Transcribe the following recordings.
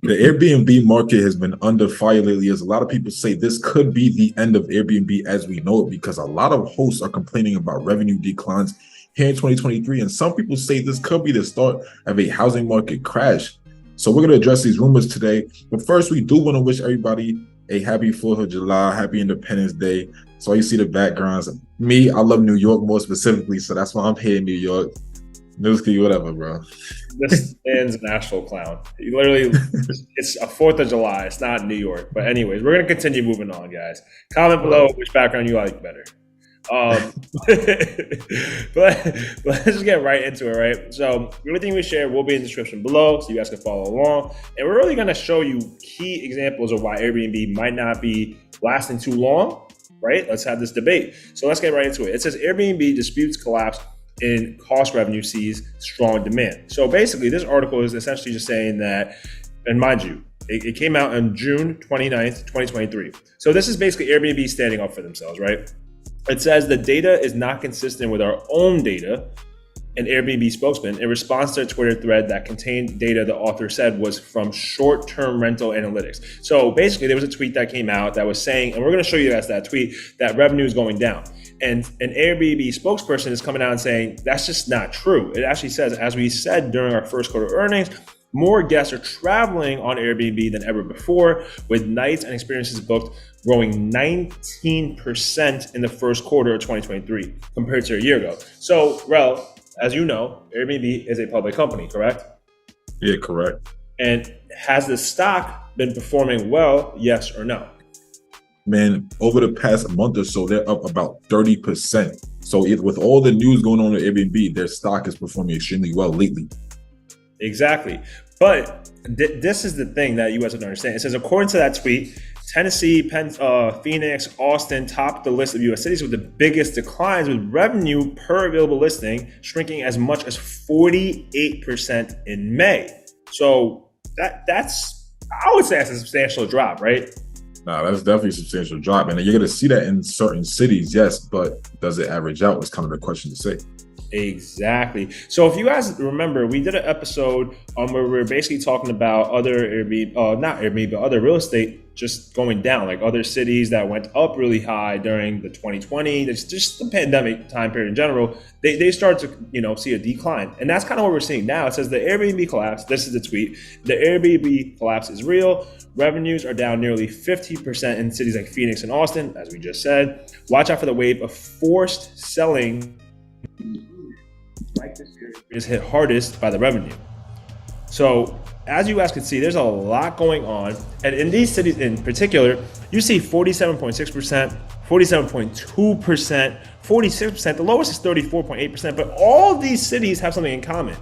The Airbnb market has been under fire lately, as a lot of people say this could be the end of Airbnb as we know it, because a lot of hosts are complaining about revenue declines here in 2023. And some people say this could be the start of a housing market crash. So we're going to address these rumors today. But first, we do want to wish everybody a happy 4th of July, happy Independence Day. So you see the backgrounds. Me, I love New York more specifically, so that's why I'm here in New York. Newski, whatever, bro. This man's an actual clown. He literally, it's a 4th of July. It's not New York. But anyways, we're going to continue moving on, guys. Comment below which background you like better. But let's just get right into it, right? So everything we share will be in the description below, so you guys can follow along. And we're really going to show you key examples of why Airbnb might not be lasting too long, right? Let's have this debate. So let's get right into it. It says Airbnb disputes collapse in cost revenue sees strong demand. So basically, this article is essentially just saying that, and mind you, it came out on June 29th, 2023. So this is basically Airbnb standing up for themselves, right? It says the data is not consistent with our own data. An Airbnb spokesman, in response to a Twitter thread that contained data the author said was from short-term rental analytics. So basically, there was a tweet that came out that was saying, and we're going to show you guys that tweet, that revenue is going down. And an Airbnb spokesperson is coming out and saying, that's just not true. It actually says, as we said during our first quarter earnings, more guests are traveling on Airbnb than ever before, with nights and experiences booked growing 19% in the first quarter of 2023 compared to a year ago. So, Rel, as you know, Airbnb is a public company, correct? Yeah, correct. And has the stock been performing well, yes or no? Man, over the past month or so, they're up about 30%. So with all the news going on at Airbnb, their stock is performing extremely well lately. Exactly. But this is the thing that you guys have to understand. It says, according to that tweet, Tennessee, Phoenix, Austin top the list of U.S. cities with the biggest declines, with revenue per available listing shrinking as much as 48% in May. So that's, I would say that's a substantial drop, right? Nah, that's definitely a substantial drop. And you're going to see that in certain cities, yes, but does it average out is kind of the question to say. Exactly. So if you guys remember, we did an episode where we were basically talking about other Airbnb, not Airbnb, but other real estate just going down, like other cities that went up really high during the 2020, just the pandemic time period in general. They started to, see a decline. And that's kind of what we're seeing now. It says the Airbnb collapse. This is the tweet. The Airbnb collapse is real. Revenues are down nearly 50% in cities like Phoenix and Austin, as we just said. Watch out for the wave of forced selling. Like this year is hit hardest by the revenue. So as you guys can see, there's a lot going on. And in these cities in particular, you see 47.6%, 47.2%, 46%. The lowest is 34.8%. But all these cities have something in common.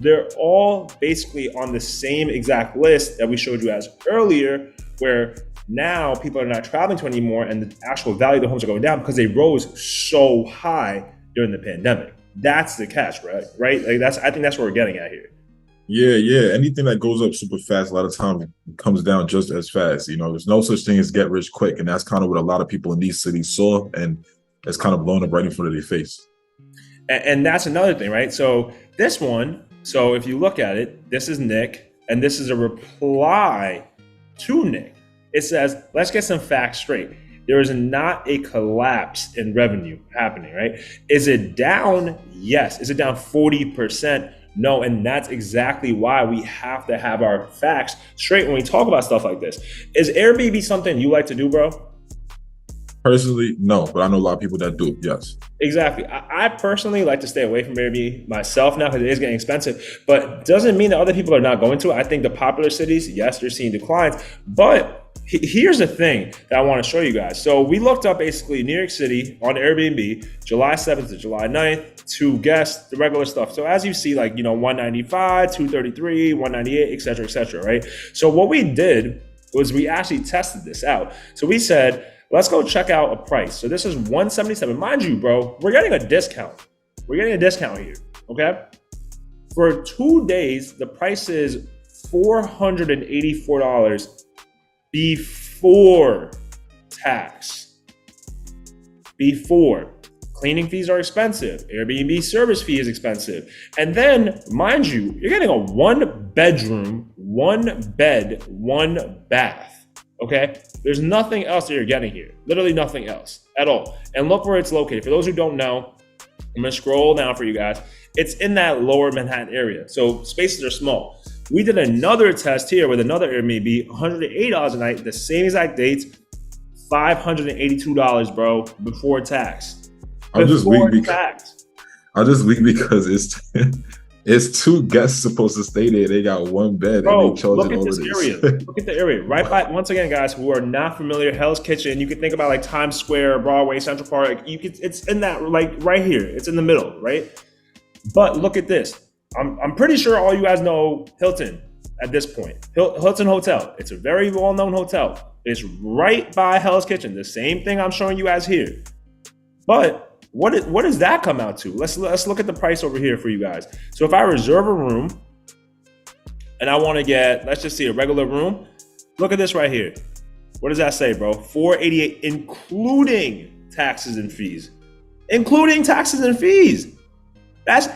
They're all basically on the same exact list that we showed you as earlier, where now people are not traveling to anymore and the actual value of the homes are going down because they rose so high during the pandemic. That's the catch, right? Like I think that's what we're getting at here. Yeah. Anything that goes up super fast, a lot of times comes down just as fast. There's no such thing as get rich quick. And that's kind of what a lot of people in these cities saw. And it's kind of blown up right in front of their face. And that's another thing, right? So this one, so if you look at it, this is Nick, and this is a reply to Nick. It says, let's get some facts straight. There is not a collapse in revenue happening, right? Is it down? Yes. Is it down 40%? No. And that's exactly why we have to have our facts straight when we talk about stuff like this. Is Airbnb something you like to do, bro? Personally, no, but I know a lot of people that do, yes. Exactly. I personally like to stay away from Airbnb myself now because it is getting expensive, but doesn't mean that other people are not going to. I think the popular cities, yes, they're seeing declines, but here's the thing that I want to show you guys. So we looked up basically New York City on Airbnb, July 7th to July 9th, 2 guests, the regular stuff. So as you see, 195, 233, 198, et cetera, right? So what we did was we actually tested this out. So we said, let's go check out a price. So this is 177. Mind you, bro, we're getting a discount. We're getting a discount here, okay? For 2 days, the price is $484 before tax. Before. Cleaning fees are expensive. Airbnb service fee is expensive. And then, mind you, you're getting a 1 bedroom, 1 bed, 1 bath. Okay? There's nothing else that you're getting here. Literally nothing else at all. And look where it's located. For those who don't know, I'm gonna scroll down for you guys. It's in that lower Manhattan area. So spaces are small. We did another test here with another Airbnb, $108 a night, the same exact dates, $582, bro, before tax. I'm just weak because it's 2 guests supposed to stay there. They got 1 bed, bro, and they charge look it at over this this. area. Look at the area. Right by, once again, guys, who are not familiar, Hell's Kitchen, you can think about like Times Square, Broadway, Central Park. It's in that, like right here. It's in the middle, right? But look at this. I'm pretty sure all you guys know Hilton at this point. Hilton Hotel. It's a very well-known hotel. It's right by Hell's Kitchen. The same thing I'm showing you guys here. But what does that come out to? Let's look at the price over here for you guys. So if I reserve a room and I want to get, let's just see, a regular room. Look at this right here. What does that say, bro? $488, including taxes and fees. Including taxes and fees. That's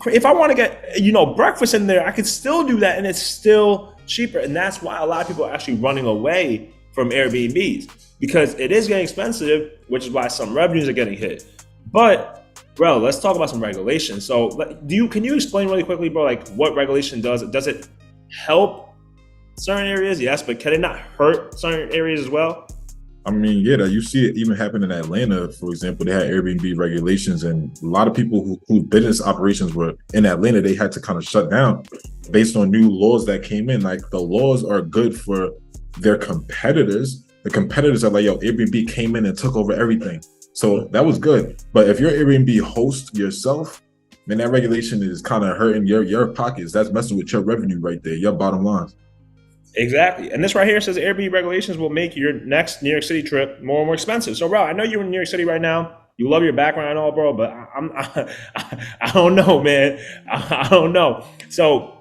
if I want to get, breakfast in there, I could still do that and it's still cheaper. And that's why a lot of people are actually running away from Airbnbs, because it is getting expensive, which is why some revenues are getting hit. But bro, let's talk about some regulations. So can you explain really quickly, bro, like what regulation does? Does it help certain areas? Yes, but can it not hurt certain areas as well? I mean, yeah, you see it even happen in Atlanta, for example. They had Airbnb regulations, and a lot of people whose business operations were in Atlanta, they had to kind of shut down based on new laws that came in. Like, the laws are good for their competitors. The competitors are like, yo, Airbnb came in and took over everything. So that was good. But if you're Airbnb host yourself, then that regulation is kind of hurting your pockets. That's messing with your revenue right there, your bottom line. Exactly. And this right here says Airbnb regulations will make your next New York City trip more and more expensive. So, bro, I know you're in New York City right now. You love your background and all, bro, but I don't know, man. I don't know. So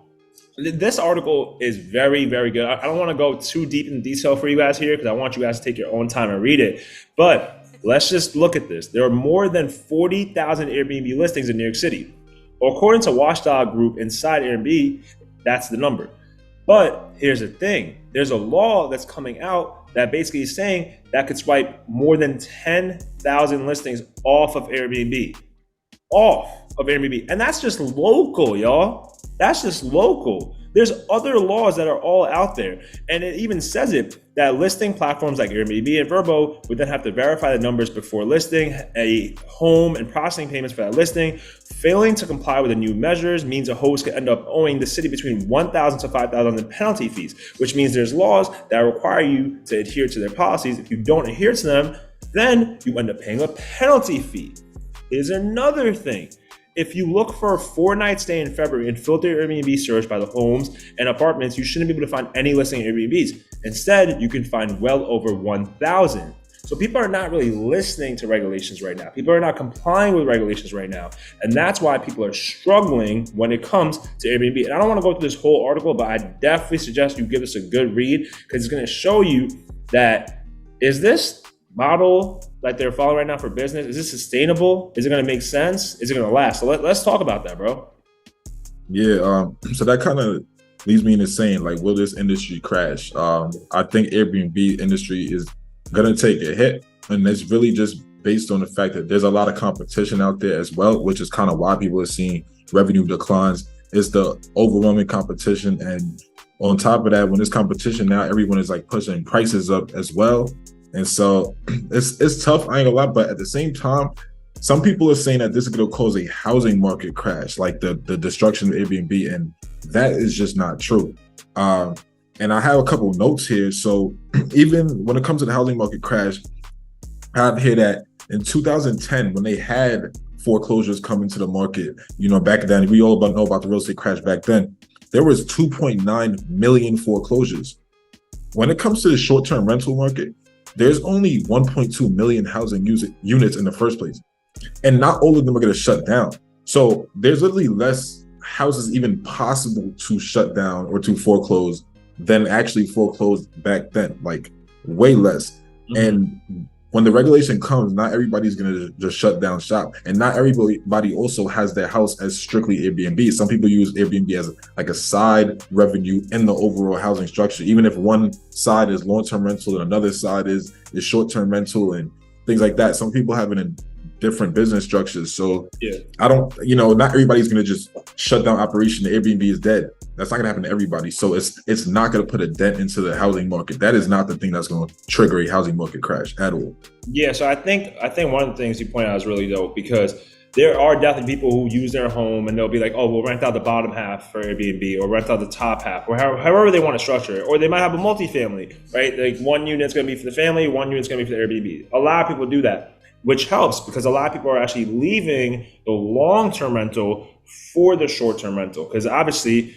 this article is very, very good. I don't want to go too deep in detail for you guys here because I want you guys to take your own time and read it. But let's just look at this. There are more than 40,000 Airbnb listings in New York City. Well, according to Watchdog Group inside Airbnb, that's the number. But here's the thing. There's a law that's coming out that basically is saying that could swipe more than 10,000 listings off of Airbnb. And that's just local, y'all. That's just local. There's other laws that are all out there. And it even says it, that listing platforms like Airbnb and Vrbo would then have to verify the numbers before listing a home and processing payments for that listing. Failing to comply with the new measures means a host could end up owing the city between $1,000 to $5,000 in penalty fees, which means there's laws that require you to adhere to their policies. If you don't adhere to them, then you end up paying a penalty fee. Here's another thing. If you look for a 4-night stay in February and filter your Airbnb search by the homes and apartments, you shouldn't be able to find any listing Airbnbs. Instead, you can find well over 1,000. So people are not really listening to regulations right now. People are not complying with regulations right now. And that's why people are struggling when it comes to Airbnb. And I don't want to go through this whole article, but I definitely suggest you give this a good read because it's going to show you that, is this model that they're following right now for business, is this sustainable? Is it going to make sense? Is it going to last? So let's talk about that, bro. Yeah, so that kind of leads me into saying, like, will this industry crash? I think Airbnb industry is going to take a hit, and it's really just based on the fact that there's a lot of competition out there as well, which is kind of why people are seeing revenue declines. It's the overwhelming competition, and on top of that, when there's competition now, everyone is like pushing prices up as well. And so it's tough, I ain't gonna lie, but at the same time, some people are saying that this is gonna cause a housing market crash, like the destruction of Airbnb, and that is just not true. And I have a couple notes here. So even when it comes to the housing market crash, I have here that in 2010, when they had foreclosures come into the market, back then, we all know about the real estate crash back then, there was 2.9 million foreclosures. When it comes to the short-term rental market, there's only 1.2 million housing units in the first place. And not all of them are going to shut down. So there's literally less houses even possible to shut down or to foreclose than actually foreclosed back then, like way less. Mm-hmm. And when the regulation comes, not everybody's going to just shut down shop. And not everybody also has their house as strictly Airbnb. Some people use Airbnb as like a side revenue in the overall housing structure. Even if one side is long-term rental and another side is short-term rental and things like that. Some people have it in different business structures. So I don't, not everybody's going to just shut down operation. The Airbnb is dead. That's not going to happen to everybody. So it's not going to put a dent into the housing market. That is not the thing that's going to trigger a housing market crash at all. Yeah. So I think one of the things you point out is really dope, because there are definitely people who use their home and they'll be like, oh, we'll rent out the bottom half for Airbnb, or rent out the top half, or however they want to structure it. Or they might have a multifamily, right? Like one unit's going to be for the family, one unit's going to be for the Airbnb. A lot of people do that, which helps because a lot of people are actually leaving the long-term rental for the short-term rental, because obviously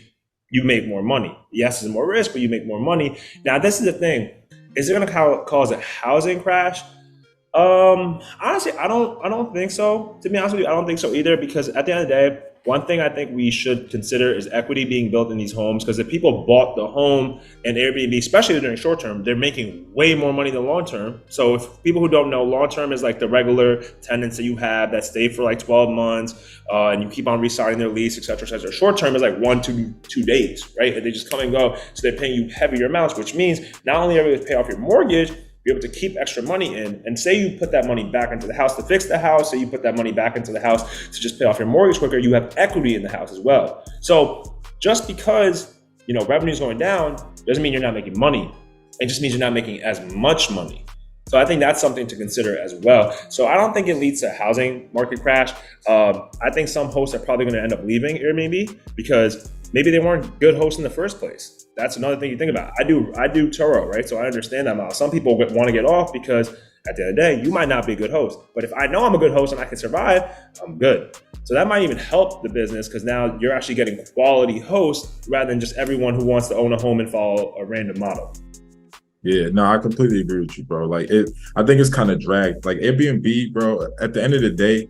you make more money. Yes, it's more risk, but you make more money. Now, this is the thing. Is it going to cause a housing crash? Honestly, I don't think so. To be honest with you, I don't think so either, because at the end of the day, one thing I think we should consider is equity being built in these homes, because if people bought the home and Airbnb, especially during short term, they're making way more money than long term. So if people who don't know, long term is like the regular tenants that you have that stay for like 12 months and you keep on re-signing their lease, et cetera, et cetera. Short term is like 1 to 2 days, right? And they just come and go. So they're paying you heavier amounts, which means not only are you able to pay off your mortgage, you're able to keep extra money in, and say you put that money back into the house to fix the house, say you put that money back into the house to just pay off your mortgage quicker, you have equity in the house as well. So just because, revenue is going down doesn't mean you're not making money. It just means you're not making as much money. So I think that's something to consider as well. So I don't think it leads to a housing market crash. I think some hosts are probably going to end up leaving Airbnb because maybe they weren't good hosts in the first place. That's another thing you think about. I do Turo, right? So I understand that model. Some people want to get off because at the end of the day, you might not be a good host. But if I know I'm a good host and I can survive, I'm good. So that might even help the business, because now you're actually getting quality hosts rather than just everyone who wants to own a home and follow a random model. Yeah, no, I completely agree with you, bro. Like I think it's kind of dragged. Like Airbnb, bro, at the end of the day,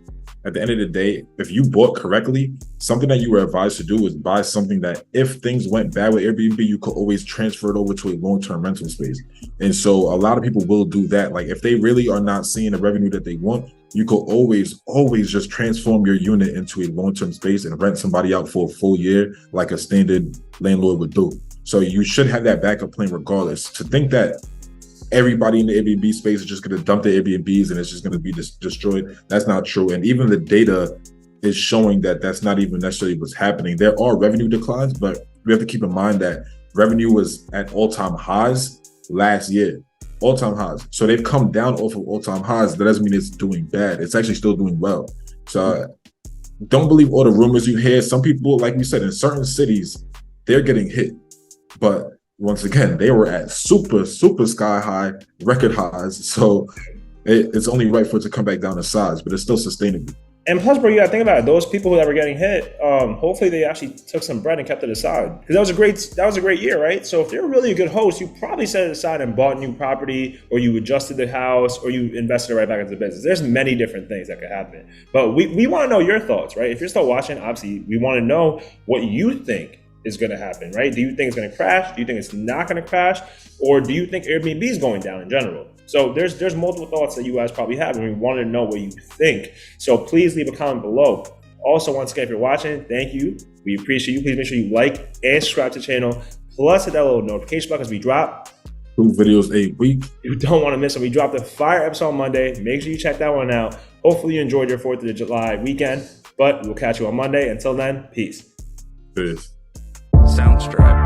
if you bought correctly, something that you were advised to do is buy something that if things went bad with Airbnb, you could always transfer it over to a long-term rental space. And so a lot of people will do that. Like if they really are not seeing the revenue that they want, you could always just transform your unit into a long-term space and rent somebody out for a full year like a standard landlord would do. So you should have that backup plan regardless. To think that everybody in the Airbnb space is just going to dump their Airbnbs and it's just going to be destroyed, that's not true. And even the data is showing that that's not even necessarily what's happening. There are revenue declines, but we have to keep in mind that revenue was at all-time highs last year. All-time highs. So they've come down off of all-time highs. That doesn't mean it's doing bad. It's actually still doing well. So don't believe all the rumors you hear. Some people, like we said, in certain cities, they're getting hit. But once again, they were at super sky high record highs. So it's only right for it to come back down to size, but it's still sustainable. And plus, bro, you gotta think about it. Those people that were getting hit, hopefully they actually took some bread and kept it aside, because that was a great year, right? So if you're really a good host, you probably set it aside and bought new property, or you adjusted the house, or you invested it right back into the business. There's many different things that could happen. But we want to know your thoughts, right? If you're still watching, obviously we want to know what you think is going to happen, right? Do you think it's going to crash? Do you think it's not going to crash? Or do you think Airbnb is going down in general? So there's multiple thoughts that you guys probably have, and we want to know what you think. So please leave a comment below. Also, once again, if you're watching, thank you. We appreciate you. Please make sure you like and subscribe to the channel. Plus, hit that little notification bell because we drop 2 videos a week. You don't want to miss them. We dropped a fire episode on Monday. Make sure you check that one out. Hopefully you enjoyed your 4th of July weekend, but we'll catch you on Monday. Until then, peace. Peace. Soundstripe.